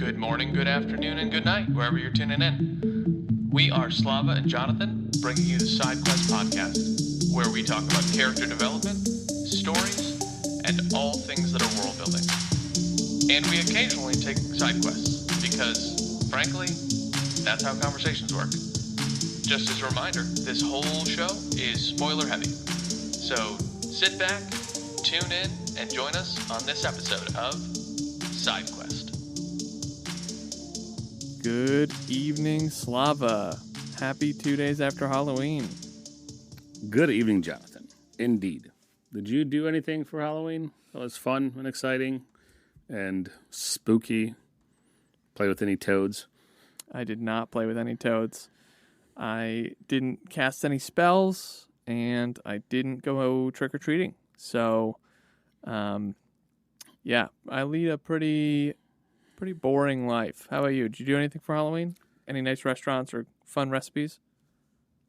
Good morning, good afternoon, and good night, wherever you're tuning in. We are Slava and Jonathan, bringing you the Side Quest podcast, where we talk about character development, stories, and all things that are world building. And we occasionally take side quests, because, frankly, that's how conversations work. Just as a reminder, this whole show is spoiler heavy. So sit back, tune in, and join us on this episode of Side Quest. Good evening, Slava. Happy 2 days after Halloween. Good evening, Jonathan. Indeed. Did you do anything for Halloween that was fun and exciting and spooky? Play with any toads? I did not play with any toads. I didn't cast any spells, and I didn't go trick-or-treating. So, yeah, I lead a pretty boring life. How about you? Did you do anything for Halloween? Any nice restaurants or fun recipes?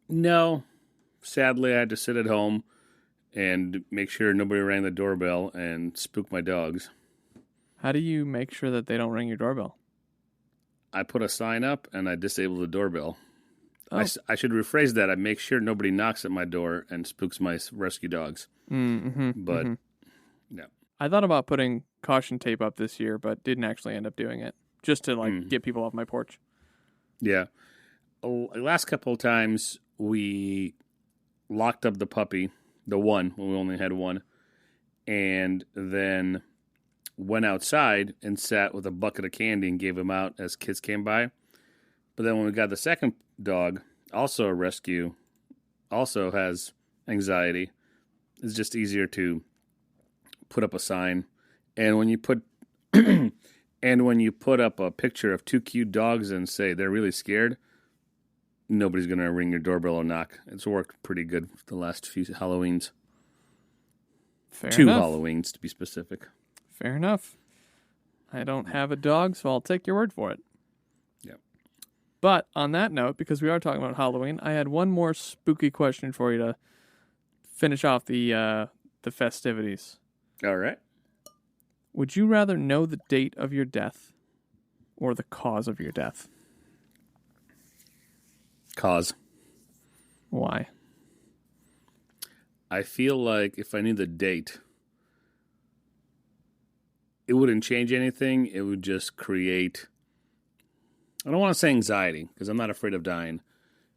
No. Sadly, I had to sit at home and make sure nobody rang the doorbell and spook my dogs. How do you make sure that they don't ring your doorbell? I put a sign up and I disabled the doorbell. Oh. I should rephrase that. I make sure nobody knocks at my door and spooks my rescue dogs. But, no. I thought about putting caution tape up this year, but didn't actually end up doing it. Just to, get people off my porch. Yeah. The last couple of times, we locked up the puppy, the one, when we only had one, and then went outside and sat with a bucket of candy and gave him out as kids came by. But then when we got the second dog, also a rescue, also has anxiety, it's just easier to put up a sign. And when you put up a picture of two cute dogs and say they're really scared, nobody's going to ring your doorbell or knock. It's worked pretty good the last few Halloweens. Fair enough. 2 Halloweens, to be specific. Fair enough. I don't have a dog, so I'll take your word for it. Yeah. But on that note, because we are talking about Halloween, I had one more spooky question for you to finish off the festivities. All right. Would you rather know the date of your death or the cause of your death? Cause. Why? I feel like if I knew the date, it wouldn't change anything. It would just create, I don't want to say anxiety, because I'm not afraid of dying,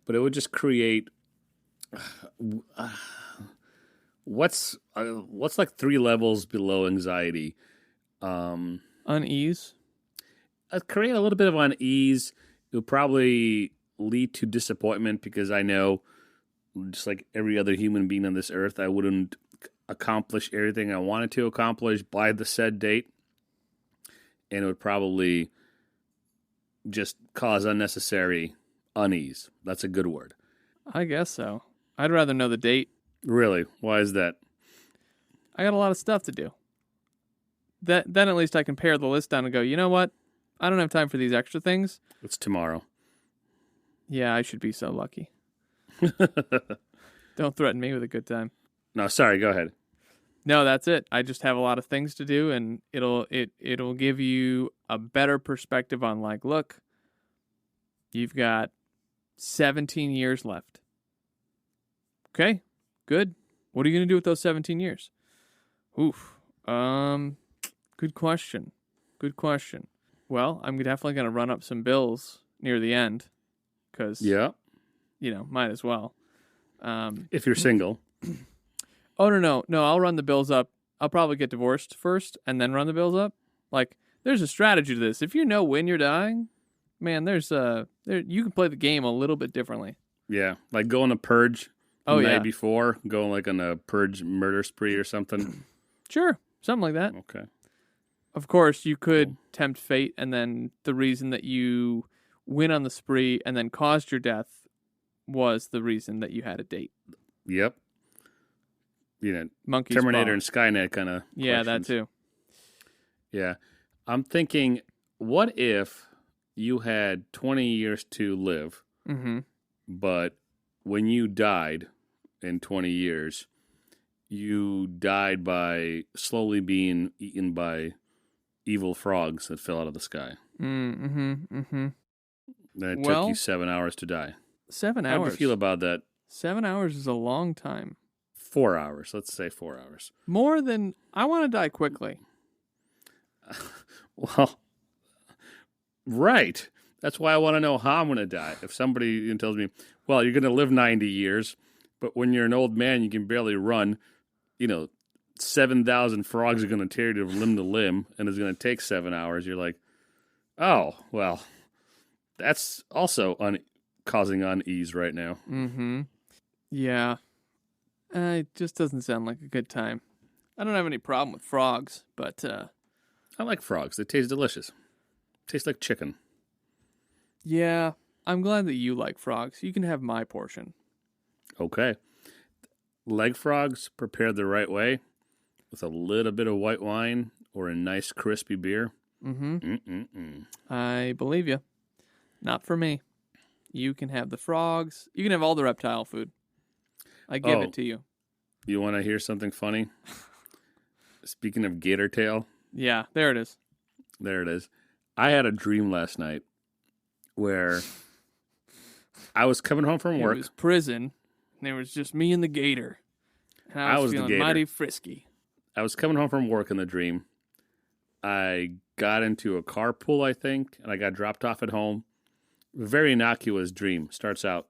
but it would just create, what's like 3 levels below anxiety? Unease? I'd create a little bit of unease. It would probably lead to disappointment, because I know, just like every other human being on this earth, I wouldn't accomplish everything I wanted to accomplish by the said date. And it would probably just cause unnecessary unease. That's a good word. I guess so. I'd rather know the date. Really? Why is that? I got a lot of stuff to do. Then at least I can pare the list down and go, you know what? I don't have time for these extra things. It's tomorrow. Yeah, I should be so lucky. Don't threaten me with a good time. No, sorry, go ahead. No, that's it. I just have a lot of things to do, and it'll give you a better perspective on, like, look, you've got 17 years left. Okay, good. What are you going to do with those 17 years? Oof. Good question. Good question. Well, I'm definitely going to run up some bills near the end, because, Yeah. Might as well. If you're single. Oh, no, I'll run the bills up. I'll probably get divorced first and then run the bills up. Like, there's a strategy to this. If you know when you're dying, man, you can play the game a little bit differently. Yeah, like go on a purge the yeah. night before, go like on a purge murder spree or something. Sure, something like that. Okay. Of course, you could tempt fate, and then the reason that you went on the spree and then caused your death was the reason that you had a date. Yep. Monkey's Terminator paw. and Skynet kind of Yeah, questions. that too. Yeah. I'm thinking, what if you had 20 years to live, but when you died in 20 years, you died by slowly being eaten by evil frogs that fell out of the sky. Mm-hmm. Then it took Well, you 7 hours to die. 7 How do hours. you feel about that? 7 hours is a long time. 4 hours. Let's say 4 hours. More than I want to die quickly. Well, right. That's why I want to know how I'm going to die. If somebody tells me, well, you're going to live 90 years, but when you're an old man, you can barely run, 7,000 frogs are going to tear you limb to limb, and it's going to take 7 hours. You're like, oh, well, that's also causing unease right now. Mm-hmm. Yeah. It just doesn't sound like a good time. I don't have any problem with frogs, but... I like frogs. They taste delicious. Taste like chicken. Yeah, I'm glad that you like frogs. You can have my portion. Okay. Leg frogs prepared the right way with a little bit of white wine or a nice crispy beer. Mm-hmm. I believe you. Not for me. You can have the frogs. You can have all the reptile food. I give it to you. You want to hear something funny? Speaking of gator tail. Yeah, there it is. There it is. I had a dream last night where I was coming home from work. It was prison, and there was just me and the gator. And I was feeling the gator. mighty frisky. I was coming home from work in the dream. I got into a carpool, I think, and I got dropped off at home. A very innocuous dream starts out.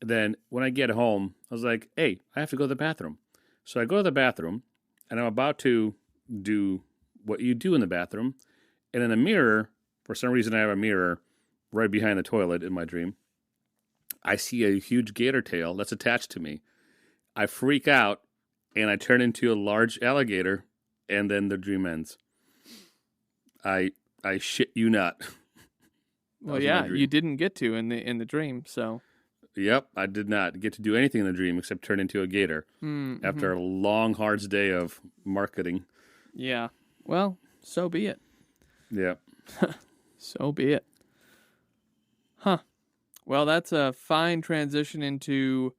And then when I get home, I was like, hey, I have to go to the bathroom. So I go to the bathroom, and I'm about to do what you do in the bathroom. And in the mirror, for some reason I have a mirror right behind the toilet in my dream. I see a huge gator tail that's attached to me. I freak out, and I turn into a large alligator, and then the dream ends. I shit you not. Well, yeah, you didn't get to in the dream, so. Yep, I did not get to do anything in the dream except turn into a gator after a long, hard day of marketing. Yeah. Well, so be it. Yeah. So be it. Huh. Well, that's a fine transition into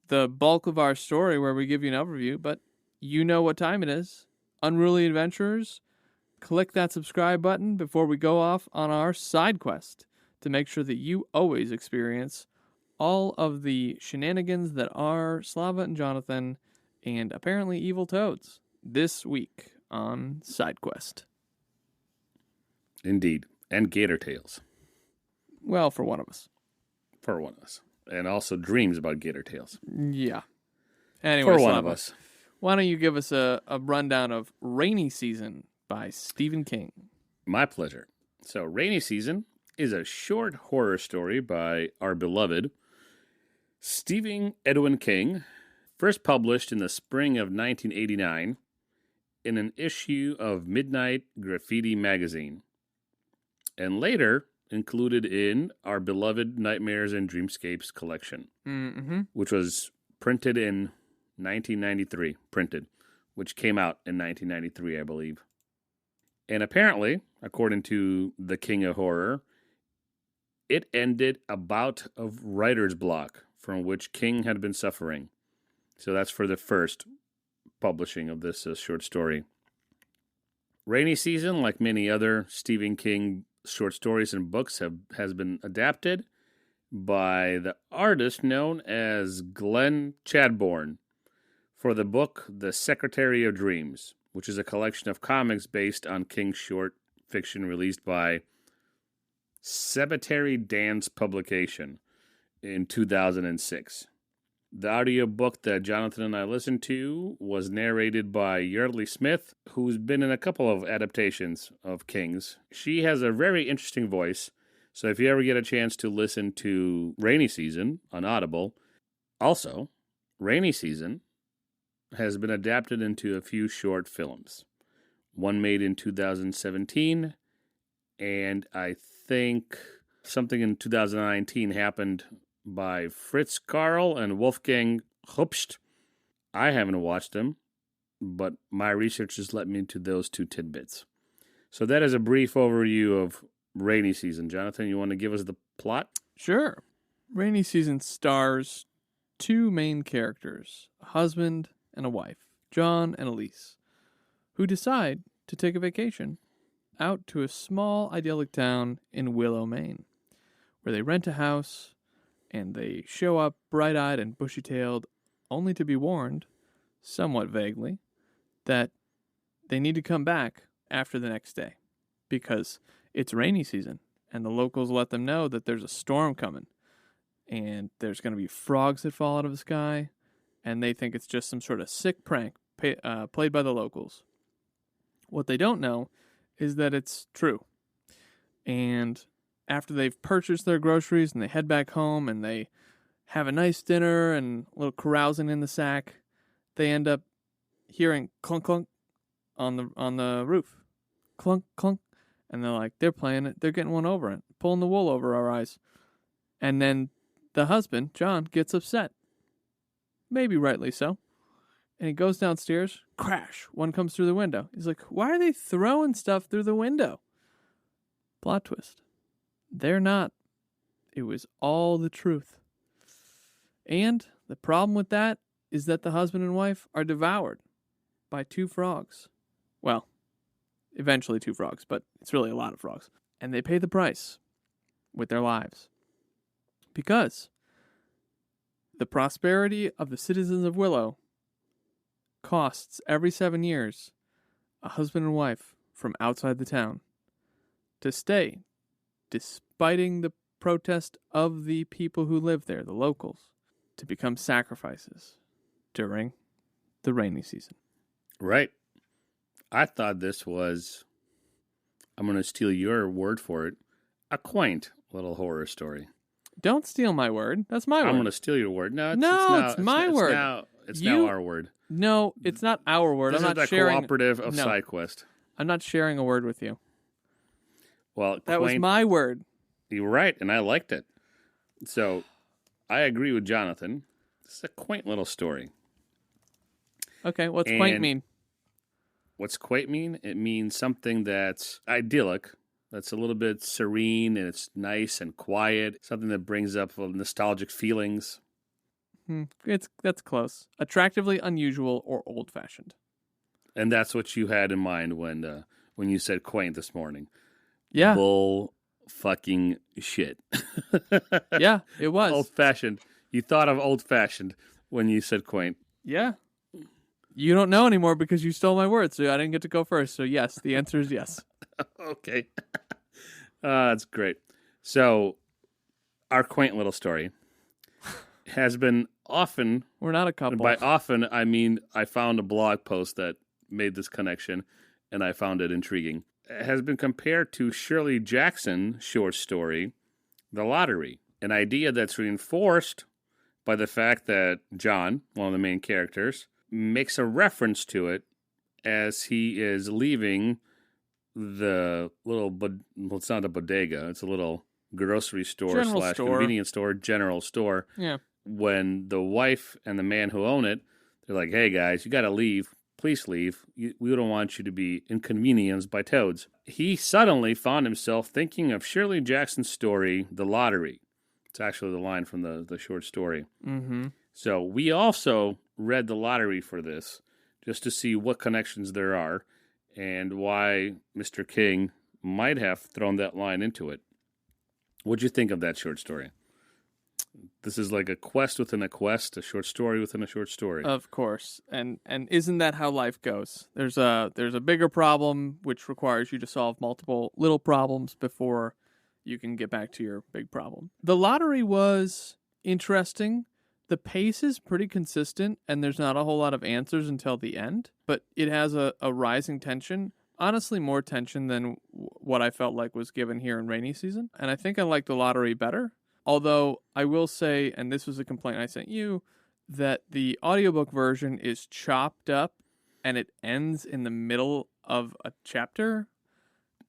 the bulk of our story where we give you an overview, but you know what time it is. Unruly Adventurers, click that subscribe button before we go off on our side quest to make sure that you always experience all of the shenanigans that are Slava and Jonathan and apparently evil toads this week on Side Quest. Indeed. And gator tails. Well, for one of us. For one of us. And also dreams about gator tails. Yeah. Anyway, for one Slava, of us. Why don't you give us a rundown of Rainy Season by Stephen King? My pleasure. So, Rainy Season is a short horror story by our beloved Stephen Edwin King, first published in the spring of 1989 in an issue of Midnight Graffiti magazine, and later included in our beloved Nightmares and Dreamscapes collection, which was printed in 1993, which came out in 1993, I believe. And apparently, according to the King of Horror, it ended a bout of writer's block from which King had been suffering. So that's for the first publishing of this short story. Rainy Season, like many other Stephen King short stories and books, has been adapted by the artist known as Glenn Chadbourne for the book The Secretary of Dreams, which is a collection of comics based on King's short fiction released by Cemetery Dance Publication in 2006. The audiobook that Jonathan and I listened to was narrated by Yardley Smith, who's been in a couple of adaptations of King's. She has a very interesting voice, so if you ever get a chance to listen to Rainy Season on Audible, also, Rainy Season has been adapted into a few short films. One made in 2017, and I think something in 2019 happened by Fritz Karl and Wolfgang Hupst. I haven't watched them, but my research has led me to those two tidbits. So that is a brief overview of Rainy Season. Jonathan, you want to give us the plot? Sure. Rainy Season stars two main characters, a husband and a wife, John and Elise, who decide to take a vacation out to a small, idyllic town in Willow, Maine, where they rent a house and they show up bright-eyed and bushy-tailed, only to be warned, somewhat vaguely, that they need to come back after the next day because it's rainy season and the locals let them know that there's a storm coming and there's going to be frogs that fall out of the sky, and they think it's just some sort of sick prank played by the locals. What they don't know is that it's true. And after they've purchased their groceries and they head back home and they have a nice dinner and a little carousing in the sack, they end up hearing clunk clunk on the roof. Clunk clunk. And they're like, they're playing it. They're getting one over it. Pulling the wool over our eyes. And then the husband, John, gets upset. Maybe rightly so. And he goes downstairs. Crash. One comes through the window. He's like, why are they throwing stuff through the window? Plot twist. They're not. It was all the truth. And the problem with that is that the husband and wife are devoured by 2 frogs. Well, eventually 2 frogs, but it's really a lot of frogs. And they pay the price with their lives. Because the prosperity of the citizens of Willow costs every 7 years a husband and wife from outside the town to stay, despiting the protest of the people who live there, the locals, to become sacrifices during the rainy season. Right. I thought this was, I'm going to steal your word for it, a quaint little horror story. Don't steal my word. That's my word. I'm going to steal your word. No, it's my word. It's now our word. No, it's not our word. This I'm is not the sharing. cooperative of SideQuest. I'm not sharing a word with you. Well, that was my word. You're right, and I liked it. So, I agree with Jonathan. This is a quaint little story. Okay, what's quaint mean? What's quaint mean? It means something that's idyllic, that's a little bit serene, and it's nice and quiet, something that brings up nostalgic feelings. That's close. Attractively unusual or old-fashioned. And that's what you had in mind when you said quaint this morning. Yeah. Bull fucking shit. Yeah, it was. Old-fashioned. You thought of old-fashioned when you said quaint. Yeah. You don't know anymore because you stole my word, so I didn't get to go first. So yes, the answer is yes. Okay. That's great. So, our quaint little story has been often... We're not a couple. And by often, I mean I found a blog post that made this connection, and I found it intriguing. It has been compared to Shirley Jackson's short story, The Lottery, an idea that's reinforced by the fact that John, one of the main characters, makes a reference to it as he is leaving the little, well, it's not a bodega, it's a little grocery store / convenience store, general store. Yeah. When the wife and the man who own it, they're like, hey guys, you got to leave. Please leave. We don't want you to be inconvenienced by toads. He suddenly found himself thinking of Shirley Jackson's story, The Lottery. It's actually the line from the short story. Mm-hmm. So we also read The Lottery for this, just to see what connections there are and why Mr. King might have thrown that line into it. What'd you think of that short story? This is like a quest within a quest, a short story within a short story. Of course. And isn't that how life goes? There's a bigger problem which requires you to solve multiple little problems before you can get back to your big problem. The Lottery was interesting. The pace is pretty consistent, and there's not a whole lot of answers until the end, but it has a rising tension. Honestly, more tension than what I felt like was given here in rainy season. And I think I like The Lottery better. Although I will say, and this was a complaint I sent you, that the audiobook version is chopped up and it ends in the middle of a chapter.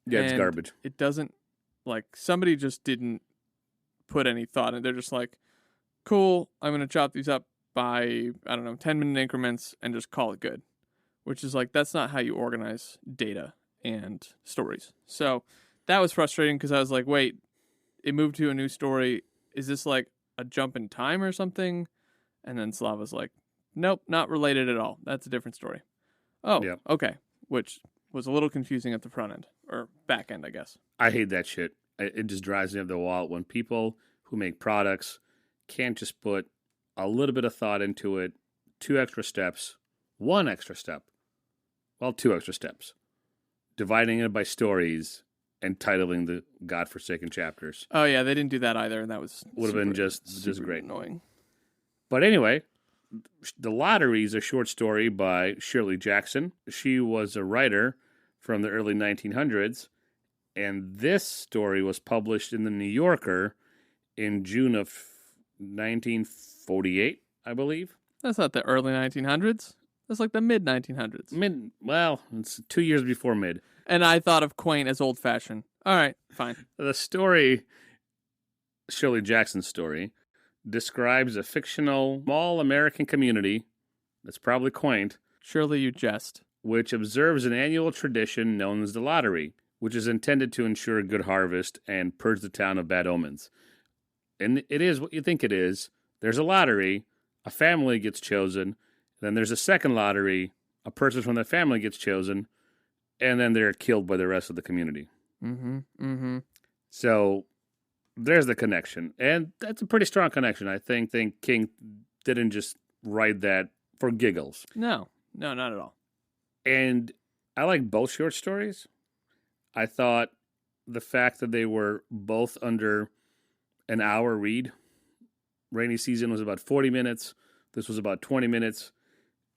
Yeah, it's garbage. It doesn't, like, somebody just didn't put any thought in it. They're just like, cool, I'm going to chop these up by, 10-minute increments and just call it good. Which is like, that's not how you organize data and stories. So that was frustrating because I was like, wait, it moved to a new story. Is this like a jump in time or something? And then Slava's like, nope, not related at all. That's a different story. Oh, yeah. Okay. Which was a little confusing at the front end, or back end, I guess. I hate that shit. It just drives me up the wall when people who make products can't just put a little bit of thought into it, 2 extra steps, 1 extra step, well, 2 extra steps, dividing it by stories and titling the godforsaken chapters. Oh yeah, they didn't do that either, and that would have been just great. Annoying. But anyway, The Lottery is a short story by Shirley Jackson. She was a writer from the early 1900s, and this story was published in the New Yorker in June of 1948, I believe. That's not the early 1900s. That's like the mid 1900s. Well, it's 2 years before mid. And I thought of quaint as old-fashioned. All right, fine. The story, Shirley Jackson's story, describes a fictional small American community that's probably quaint. Surely you jest. Which observes an annual tradition known as the lottery, which is intended to ensure a good harvest and purge the town of bad omens. And it is what you think it is. There's a lottery, a family gets chosen, then there's a second lottery, a person from the family gets chosen, and then they're killed by the rest of the community. So there's the connection. And that's a pretty strong connection. I think King didn't just write that for giggles. No, not at all. And I like both short stories. I thought the fact that they were both under an hour read. Rainy Season was about 40 minutes. This was about 20 minutes.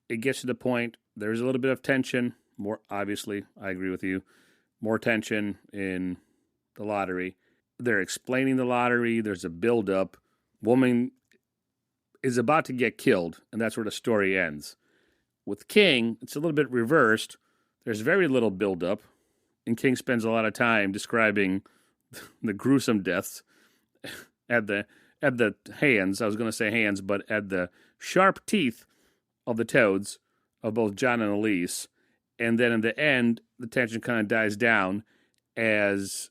It gets to the point. There's a little bit of tension. More, obviously, I agree with you. More tension in the lottery. They're explaining the lottery. There's a build-up. Woman is about to get killed, and that's where the story ends. With King, it's a little bit reversed. There's very little build-up, and King spends a lot of time describing the gruesome deaths at the hands. I was going to say hands, but at the sharp teeth of the toads of both John and Elise. And then in the end, the tension kind of dies down as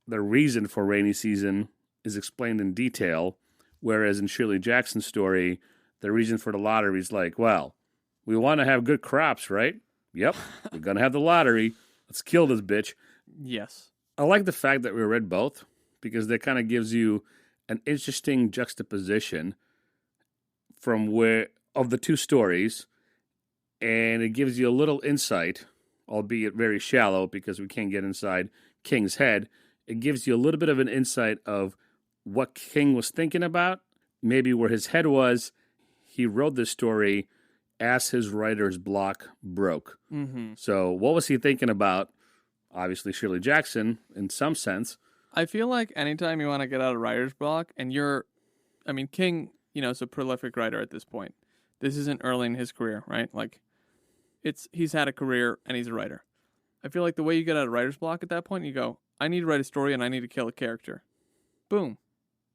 the reason for Rainy Season is explained in detail, whereas in Shirley Jackson's story, the reason for the lottery is like, well, we want to have good crops, right? Yep, we're going to have the lottery. Let's kill this bitch. Yes. I like the fact that we read both because that kind of gives you an interesting juxtaposition from of the two stories, and it gives you a little insight, albeit very shallow because we can't get inside King's head. It gives you a little bit of an insight of what King was thinking about, maybe where his head was. He wrote this story as his writer's block broke. So what was he thinking about? Obviously, Shirley Jackson, in some sense. I feel like anytime you want to get out of writer's block, and King, is a prolific writer at this point. This isn't early in his career, right? Like, he's had a career and he's a writer. I feel like the way you get out of writer's block at that point, you go, I need to write a story and I need to kill a character. Boom.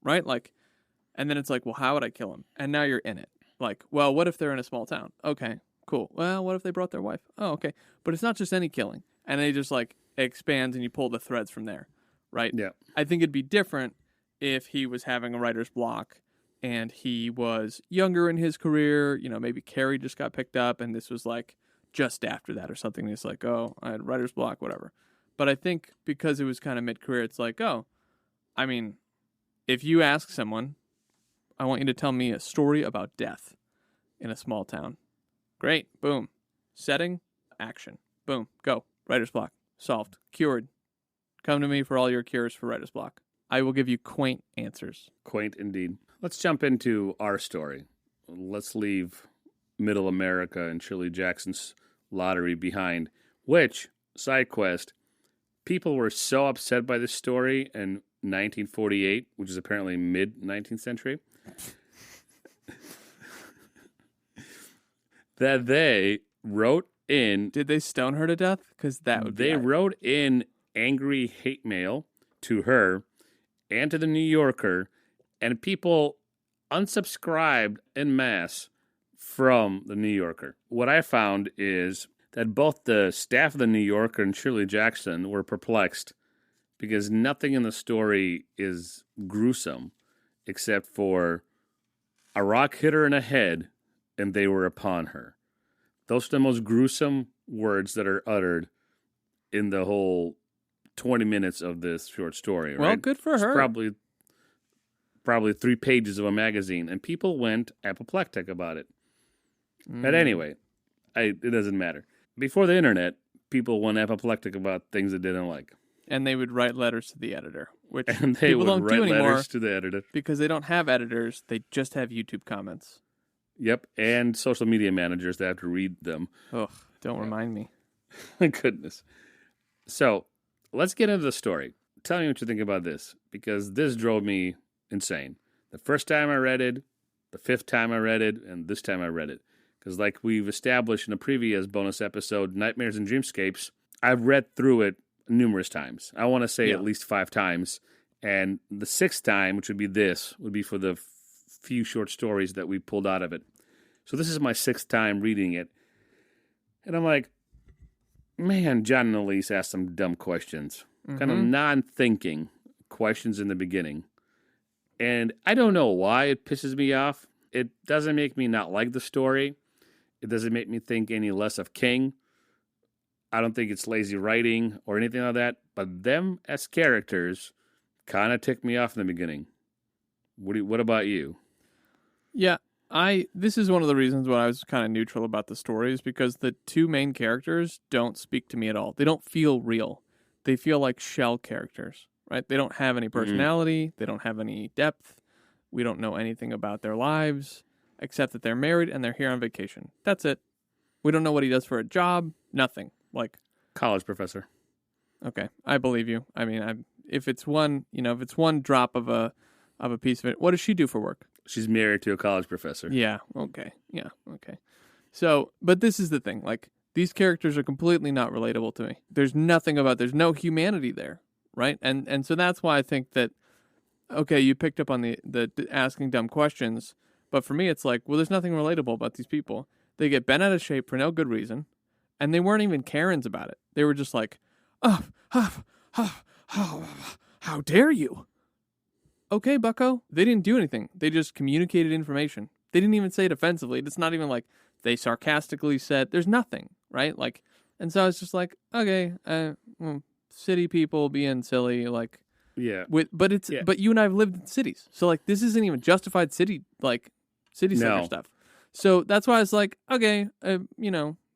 Right? Like, and then it's like, well, how would I kill him? And now you're in it. Like, well, what if they're in a small town? Okay, cool. Well, what if they brought their wife? Oh, okay. But it's not just any killing. And they just like expands and you pull the threads from there. Right? Yeah. I think it'd be different if he was having a writer's block and he was younger in his career. Maybe Carrie just got picked up and this was like just after that or something. It's like, oh, I had writer's block, whatever. But I think because it was kind of mid-career, it's like, if you ask someone, I want you to tell me a story about death in a small town. Great. Boom. Setting, action. Boom. Go. Writer's block. Solved. Cured. Come to me for all your cures for writer's block. I will give you quaint answers. Quaint indeed. Let's jump into our story. Let's leave Middle America and Shirley Jackson's lottery behind, which, side quest, people were so upset by this story in 1948, which is apparently mid-19th century, that they wrote in... Did they stone her to death? Because that would be... They wrote in angry hate mail to her and to the New Yorker, and people unsubscribed en masse from the New Yorker. What I found is that both the staff of the New Yorker and Shirley Jackson were perplexed because nothing in the story is gruesome except for a rock hit her in the head and they were upon her. Those are the most gruesome words that are uttered in the whole 20 minutes of this short story. Well, right? good for It's her. Probably 3 pages of a magazine, and people went apoplectic about it. But anyway, it doesn't matter. Before the internet, people went apoplectic about things they didn't like. And they would write letters to the editor, which And they people would don't write do anymore letters to the editor. because they don't have editors. They just have YouTube comments. Yep, and social media managers that have to read them. Ugh, don't remind me. Goodness. So, let's get into the story. Tell me what you think about this, because this drove me insane. The first time I read it, the 5th time I read it, and this time I read it. Because like we've established in a previous bonus episode, Nightmares and Dreamscapes, I've read through it numerous times. I want to say at least 5 times. And the 6th time, which would be this, would be for the few short stories that we pulled out of it. So this is my 6th time reading it. And I'm like, man, John and Elise asked some dumb questions. Kind of non-thinking questions in the beginning. And I don't know why it pisses me off. It doesn't make me not like the story. It doesn't make me think any less of King. I don't think it's lazy writing or anything like that. But them as characters kind of ticked me off in the beginning. What about you? Yeah, this is one of the reasons why I was kind of neutral about the story is because the 2 main characters don't speak to me at all. They don't feel real. They feel like shell characters, right? They don't have any personality. They don't have any depth. We don't know anything about their lives except that they're married and they're here on vacation. That's it. We don't know what he does for a job. Nothing. Like College professor. Okay, I believe you. I mean, if it's one drop of a piece of it, what does she do for work? She's married to a college professor. Yeah. Okay. So, but this is the thing. Like, these characters are completely not relatable to me. There's there's no humanity there, right? And so that's why I think that, okay, you picked up on the asking dumb questions, but for me, it's like, well, there's nothing relatable about these people. They get bent out of shape for no good reason, and they weren't even Karens about it. They were just like, how dare you? Okay, bucko. They didn't do anything. They just communicated information. They didn't even say it offensively. It's not even like they sarcastically said, there's nothing, right? Like, and so I was just like, okay, city people being silly, like, yeah. But you and I have lived in cities. So like, this isn't even justified city center stuff. So that's why I was like, okay,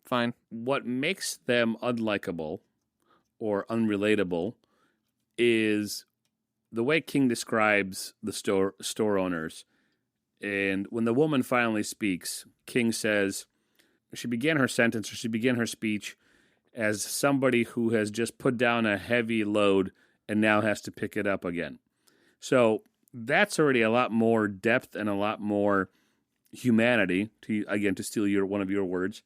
fine. What makes them unlikable or unrelatable is the way King describes the store owners. And when the woman finally speaks, King says she began her speech as somebody who has just put down a heavy load and now has to pick it up again. So that's already a lot more depth and a lot more humanity, to steal one of your words,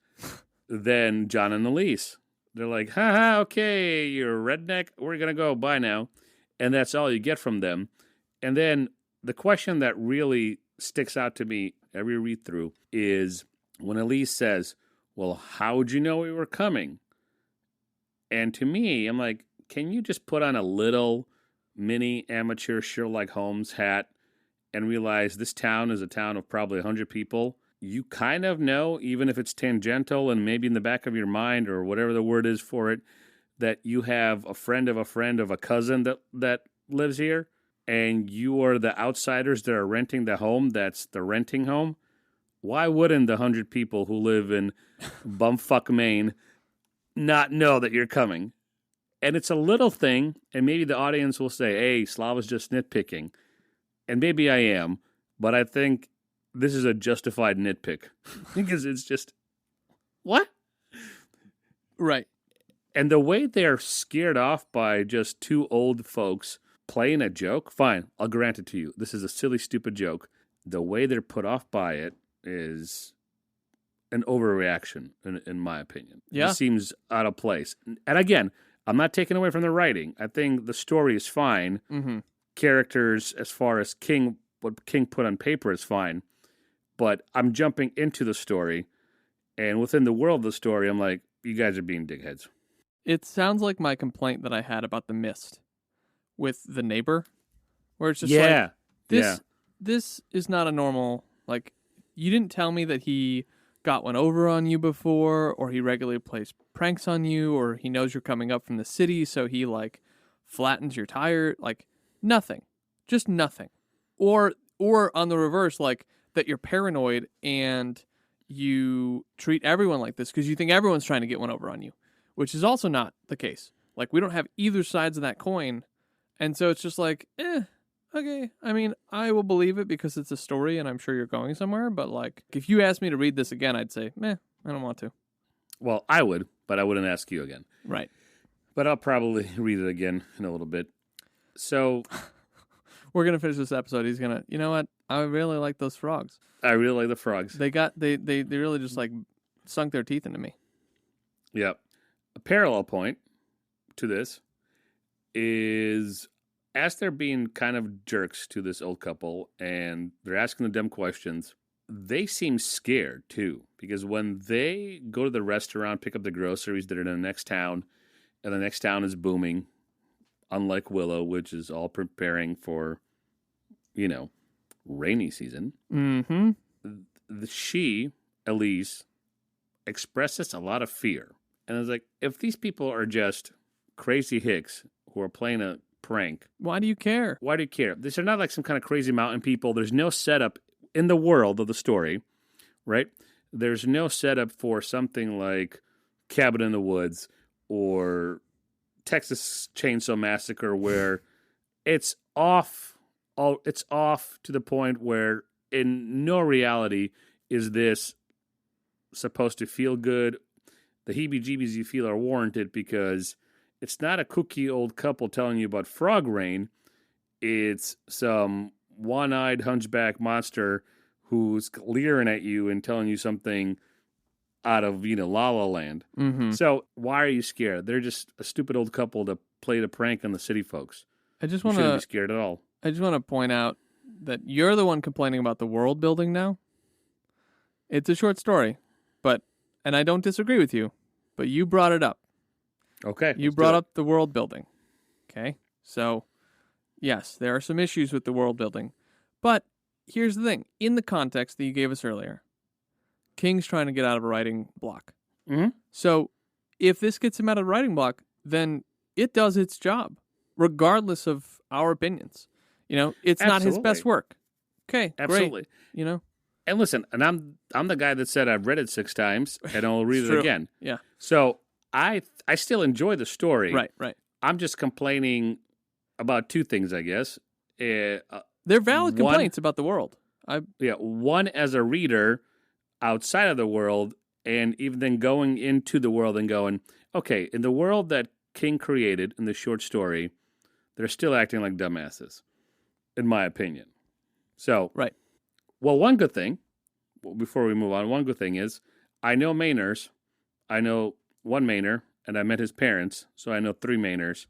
than John and Elise. They're like, okay, you're a redneck, we're going to go, bye now. And that's all you get from them. And then the question that really sticks out to me every read through is when Elise says, well, how'd you know we were coming? And to me, I'm like, can you just put on a little mini amateur Sherlock Holmes hat and realize this town is a town of probably 100 people? You kind of know, even if it's tangential and maybe in the back of your mind or whatever the word is for it, that you have a friend of a cousin that lives here, and you are the outsiders that are renting the home that's the renting home. Why wouldn't the 100 people who live in bumfuck Maine not know that you're coming? And it's a little thing, and maybe the audience will say, hey, Slava's just nitpicking. And maybe I am, but I think this is a justified nitpick. Because it's just, what? Right. And the way they're scared off by just 2 old folks playing a joke, fine, I'll grant it to you. This is a silly, stupid joke. The way they're put off by it is an overreaction, in my opinion. Yeah. It seems out of place. And again, I'm not taking away from the writing. I think the story is fine. Mm-hmm. Characters, as far as what King put on paper is fine. But I'm jumping into the story, and within the world of the story, I'm like, you guys are being dickheads. It sounds like my complaint that I had about The Mist with the neighbor, where it's just this is not a normal, like, you didn't tell me that he got one over on you before, or he regularly plays pranks on you, or he knows you're coming up from the city, so he like flattens your tire. Like nothing, just nothing. Or on the reverse, like that you're paranoid and you treat everyone like this because you think everyone's trying to get one over on you, which is also not the case. Like we don't have either sides of that coin, and so it's just like, okay. I mean, I will believe it because it's a story and I'm sure you're going somewhere. But like, if you asked me to read this again, I'd say, I don't want to. Well, I would, but I wouldn't ask you again. Right. But I'll probably read it again in a little bit. So we're going to finish this episode. He's going to, you know what? I really like those frogs. I really like the frogs. They really just like sunk their teeth into me. Yep. A parallel point to this is, as they're being kind of jerks to this old couple and they're asking the dumb questions, they seem scared too. Because when they go to the restaurant, pick up the groceries, they're in the next town, and the next town is booming, unlike Willow, which is all preparing for, rainy season. Mm-hmm. She, Elise, expresses a lot of fear. And I was like, if these people are just crazy hicks who are playing a prank, why do you care? Why do you care? These are not like some kind of crazy mountain people. There's no setup in the world of the story, right? There's no setup for something like Cabin in the Woods or Texas Chainsaw Massacre, where it's off to the point where in no reality is this supposed to feel good. The heebie-jeebies you feel are warranted because it's not a kooky old couple telling you about frog rain. It's some one-eyed hunchback monster who's leering at you and telling you something out of, La La Land. Mm-hmm. So why are you scared? They're just a stupid old couple that played a prank on the city folks. You shouldn't be scared at all. I just want to point out that you're the one complaining about the world building now. It's a short story, and I don't disagree with you, but you brought it up. Okay. You brought up the world building. Okay? So, yes, there are some issues with the world building. But here's the thing. In the context that you gave us earlier, King's trying to get out of a writing block. Mm-hmm. So, if this gets him out of a writing block, then it does its job, regardless of our opinions. It's not his best work. Okay, absolutely. Great. And listen, and I'm the guy that said I've read it 6 times and I'll read it true. again. Yeah. So I still enjoy the story. Right. I'm just complaining about 2 things, I guess. They're valid complaints about the world. One as a reader outside of the world, and even then going into the world and going, okay, in the world that King created in the short story, they're still acting like dumbasses, in my opinion. So, right. Well, one good thing, before we move on, one good thing is I know Mainers. I know one Mainer, and I met his parents, so I know 3 Mainers.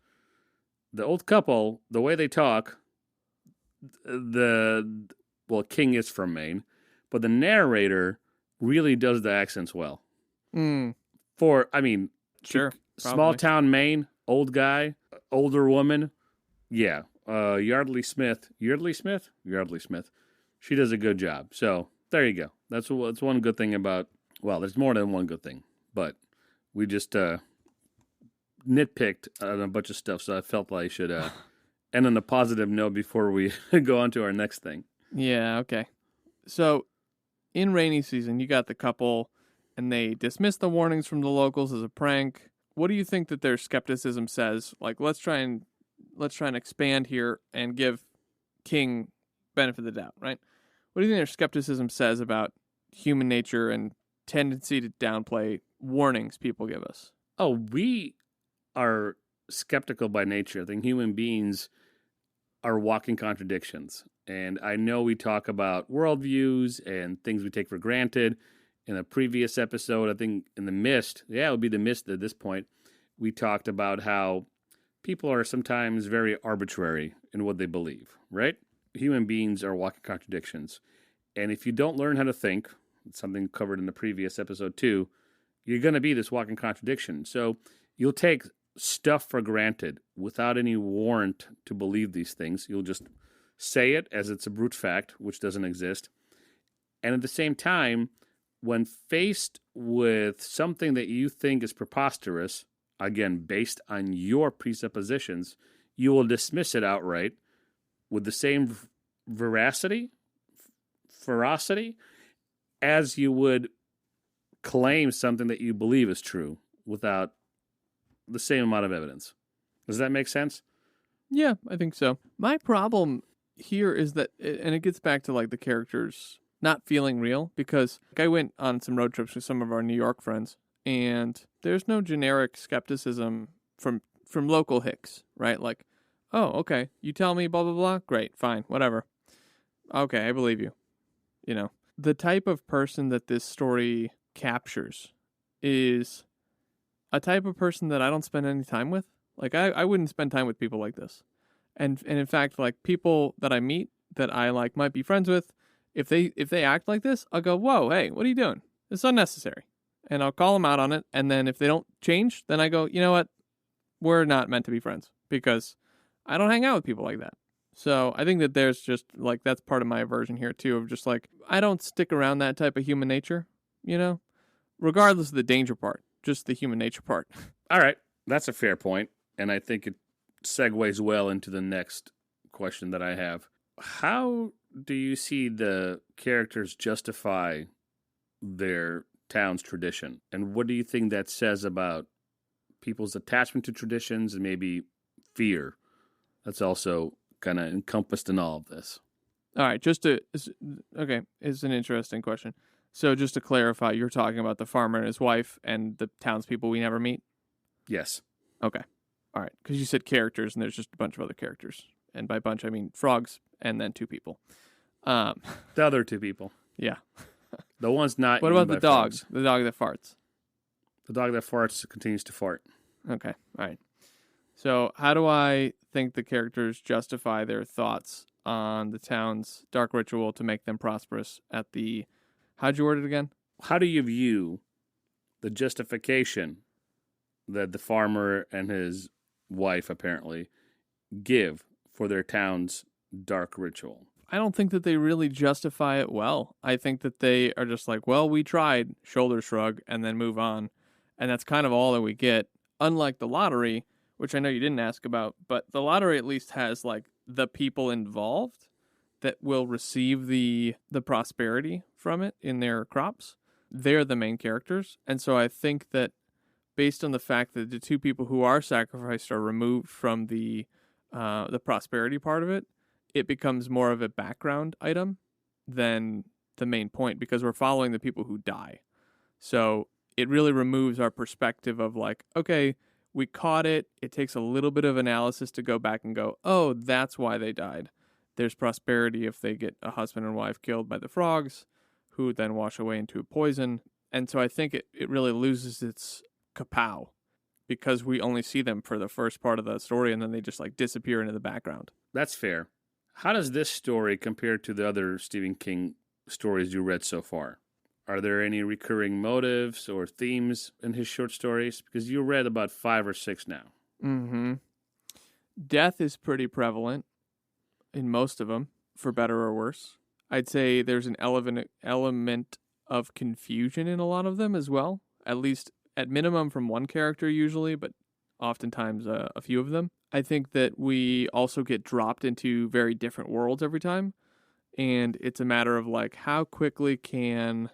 The old couple, the way they talk, King is from Maine, but the narrator really does the accents well. Mm. Sure, small town Maine, old guy, older woman, yeah. Yardley Smith. She does a good job. So there you go. That's one good thing about. Well, there's more than one good thing, but we just nitpicked on a bunch of stuff. So I felt like I should end on a positive note before we go on to our next thing. Yeah. Okay. So in rainy season, you got the couple, and they dismiss the warnings from the locals as a prank. What do you think that their skepticism says? Like, let's try and expand here and give King benefit of the doubt, right? What do you think their skepticism says about human nature and tendency to downplay warnings people give us? Oh, we are skeptical by nature. I think human beings are walking contradictions. And I know we talk about worldviews and things we take for granted. In a previous episode, I think in The Mist, it would be The Mist at this point, we talked about how people are sometimes very arbitrary in what they believe, right? Human beings are walking contradictions. And if you don't learn how to think, it's something covered in the previous episode too, you're going to be this walking contradiction. So you'll take stuff for granted without any warrant to believe these things. You'll just say it as it's a brute fact, which doesn't exist. And at the same time, when faced with something that you think is preposterous, again, based on your presuppositions, you will dismiss it outright with the same ferocity, as you would claim something that you believe is true without the same amount of evidence. Does that make sense? Yeah, I think so. My problem here is that, and it gets back to like the characters not feeling real, because I went on some road trips with some of our New York friends, and there's no generic skepticism from local hicks, right? Like, oh, okay, you tell me blah, blah, blah. Great, fine, whatever. Okay, I believe you. You know, the type of person that this story captures is a type of person that I don't spend any time with. Like, I wouldn't spend time with people like this. And in fact, like, people that I meet that I like might be friends with, if they act like this, I'll go, whoa, hey, what are you doing? It's unnecessary. And I'll call them out on it. And then if they don't change, then I go, you know what? We're not meant to be friends, because I don't hang out with people like that. So I think that there's just, like, that's part of my aversion here, too, of just, like, I don't stick around that type of human nature, you know? Regardless of the danger part, just the human nature part. All right. That's a fair point. And I think it segues well into the next question that I have. How do you see the characters justify their town's tradition? And what do you think that says about people's attachment to traditions and maybe fear that's also kind of encompassed in all of this? All right, it's an interesting question. So just to clarify, you're talking about the farmer and his wife and the townspeople we never meet? Yes. Okay. All right, because you said characters, and there's just a bunch of other characters. And by bunch, I mean frogs and then 2 people. The other 2 people. Yeah. The one's not. What about the dog? Frogs. The dog that farts? The dog that farts continues to fart. Okay, all right. So how do I think the characters justify their thoughts on the town's dark ritual to make them prosperous at the... How'd you word it again? How do you view the justification that the farmer and his wife apparently give for their town's dark ritual? I don't think that they really justify it well. I think that they are just like, well, we tried, shoulder shrug, and then move on. And that's kind of all that we get. Unlike the lottery, which I know you didn't ask about, but the lottery at least has like the people involved that will receive the prosperity from it in their crops. They're the main characters. And so I think that based on the fact that the 2 people who are sacrificed are removed from the prosperity part of it, it becomes more of a background item than the main point, because we're following the people who die. So it really removes our perspective of like, okay, we caught it. It takes a little bit of analysis to go back and go, oh, that's why they died. There's prosperity if they get a husband and wife killed by the frogs, who then wash away into poison. And so I think it really loses its kapow, because we only see them for the first part of the story, and then they just like disappear into the background. That's fair. How does this story compare to the other Stephen King stories you read so far? Are there any recurring motives or themes in his short stories? Because you read about 5 or 6 now. Mm-hmm. Death is pretty prevalent in most of them, for better or worse. I'd say there's an element of confusion in a lot of them as well, at least at minimum from one character usually, but oftentimes a few of them. I think that we also get dropped into very different worlds every time, and it's a matter of like, how quickly can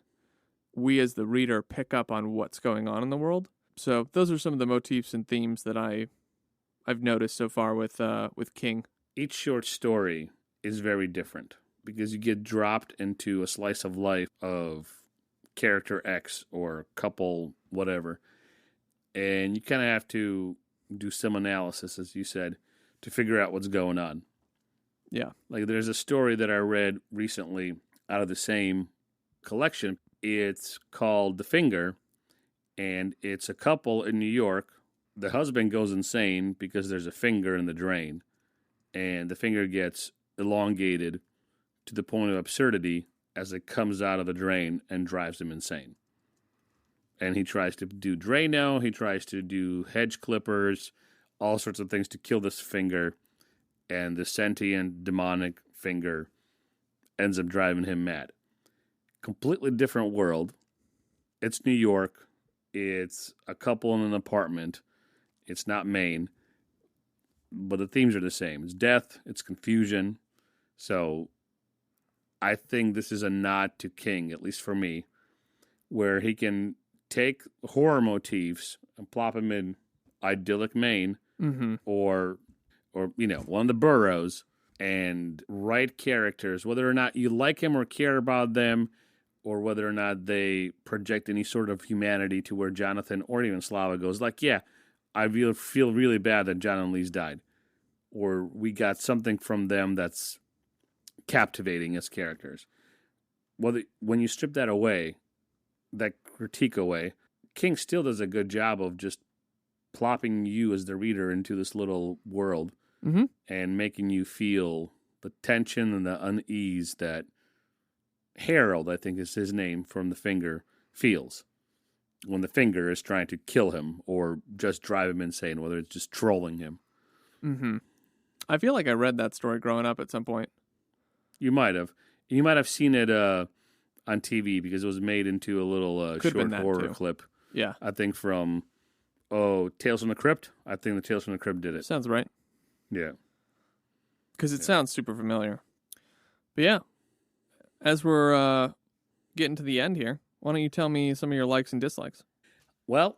we as the reader pick up on what's going on in the world. So those are some of the motifs and themes that I've noticed so far with King. Each short story is very different because you get dropped into a slice of life of character X or couple whatever, and you kind of have to do some analysis, as you said, to figure out what's going on. Yeah. Like there's a story that I read recently out of the same collection. It's called The Finger, and it's a couple in New York. The husband goes insane because there's a finger in the drain, and the finger gets elongated to the point of absurdity as it comes out of the drain and drives him insane. And he tries to do Drano, he tries to do hedge clippers, all sorts of things to kill this finger, and the sentient, demonic finger ends up driving him mad. Completely different world, it's New York. It's a couple in an apartment. It's not Maine. But the themes are the same. It's death. It's confusion. So I think this is a nod to King, at least for me, where he can take horror motifs and plop them in idyllic Maine or one of the boroughs and write characters, whether or not you like him or care about them, or whether or not they project any sort of humanity to where Jonathan or even Slava goes like, yeah, I feel really bad that John and Lee's died. Or we got something from them that's captivating as characters. When you strip that away, that critique away, King still does a good job of just plopping you as the reader into this little world and making you feel the tension and the unease that Harold, I think is his name from The Finger, feels when the Finger is trying to kill him or just drive him insane, whether it's just trolling him. I feel like I read that story growing up at some point. You might have. You might have seen it on TV because it was made into a little short horror clip. Yeah. I think from, Tales from the Crypt. I think the Tales from the Crypt did it. Sounds right. Yeah. Because it sounds super familiar. But yeah, as we're getting to the end here, why don't you tell me some of your likes and dislikes? Well,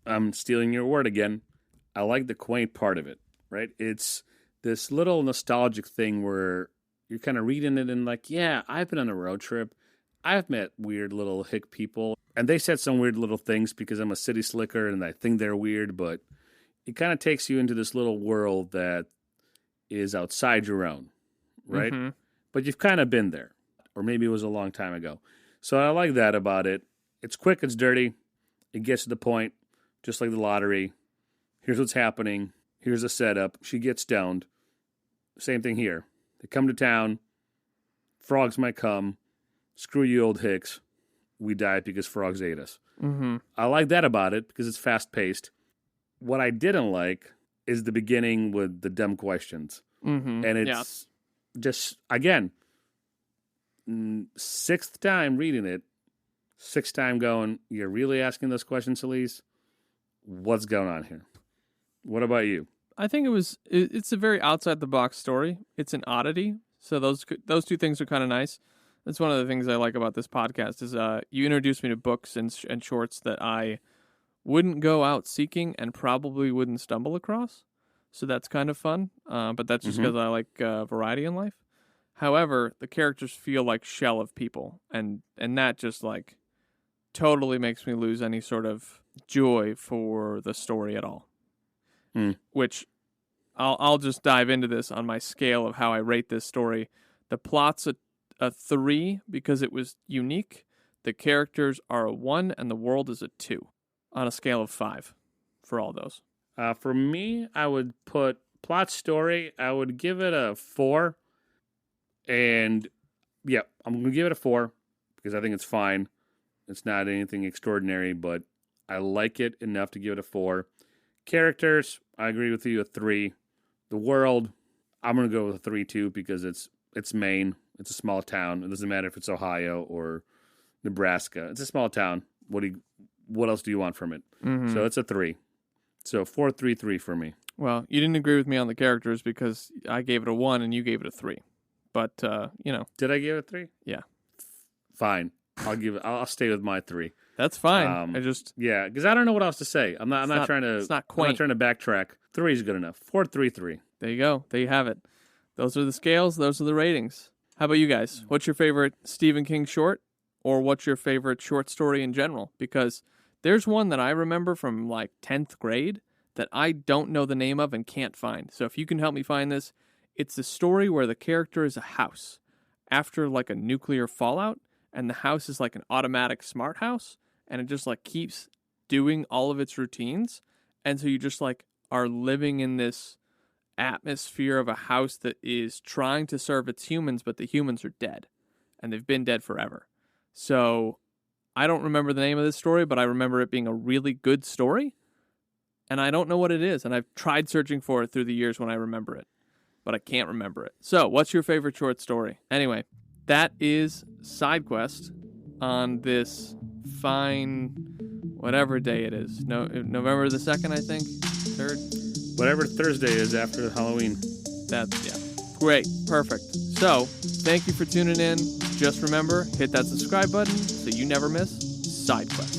I'm stealing your word again. I like the quaint part of it, right? It's this little nostalgic thing where you're kind of reading it and like, yeah, I've been on a road trip. I've met weird little hick people. And they said some weird little things because I'm a city slicker and I think they're weird, but it kind of takes you into this little world that is outside your own, right? But you've kind of been there. Or maybe it was a long time ago. So I like that about it. It's quick, it's dirty. It gets to the point, just like the lottery. Here's what's happening. Here's a setup. She gets stoned. Same thing here. They come to town. Frogs might come. Screw you, old hicks. We died because frogs ate us. I like that about it because it's fast-paced. What I didn't like is the beginning with the dumb questions. And it's just, again, sixth time reading it, sixth time going, you're really asking those questions, Elise? What's going on here? What about you? I think it's a very outside-the-box story. It's an oddity. So those two things are kind of nice. That's one of the things I like about this podcast is you introduce me to books and shorts that I wouldn't go out seeking and probably wouldn't stumble across. So that's kind of fun. But that's just because I like variety in life. However, the characters feel like shell of people, and that just like totally makes me lose any sort of joy for the story at all. Which I'll just dive into this on my scale of how I rate this story. The plot's a 3 because it was unique. The characters are a 1 and the world is a 2 on a scale of 5 for all those. For me, I would put plot story, I would give it a 4. And yeah, I'm going to give it a 4 because I think it's fine. It's not anything extraordinary, but I like it enough to give it a 4. Characters, I agree with you, a 3. The world, I'm going to go with a 3 too because it's Maine. It's a small town. It doesn't matter if it's Ohio or Nebraska. It's a small town. What else do you want from it? So it's a 3. So 4, 3, 3 for me. Well, you didn't agree with me on the characters because I gave it a 1 and you gave it a 3. But, Did I give it a 3? Yeah. Fine. I'll stay with my 3. That's fine. Yeah, because I don't know what else to say. I'm not trying to. It's not quaint. I'm not trying to backtrack. 3 is good enough. 4, 3, 3. There you go. There you have it. Those are the scales. Those are the ratings. How about you guys? What's your favorite Stephen King short, or what's your favorite short story in general? Because there's one that I remember from like 10th grade that I don't know the name of and can't find. So if you can help me find this, it's a story where the character is a house after like a nuclear fallout, and the house is like an automatic smart house, and it just like keeps doing all of its routines. And so you just like are living in this atmosphere of a house that is trying to serve its humans, but the humans are dead and they've been dead forever. So I don't remember the name of this story, but I remember it being a really good story, and I don't know what it is. And I've tried searching for it through the years when I remember it, but I can't remember it. So what's your favorite short story? Anyway, that is SideQuest on this fine, whatever day it is. November the 2nd, I think. 3rd. Whatever Thursday is after Halloween. Great. Perfect. So, thank you for tuning in. Just remember, hit that subscribe button so you never miss Side Quest.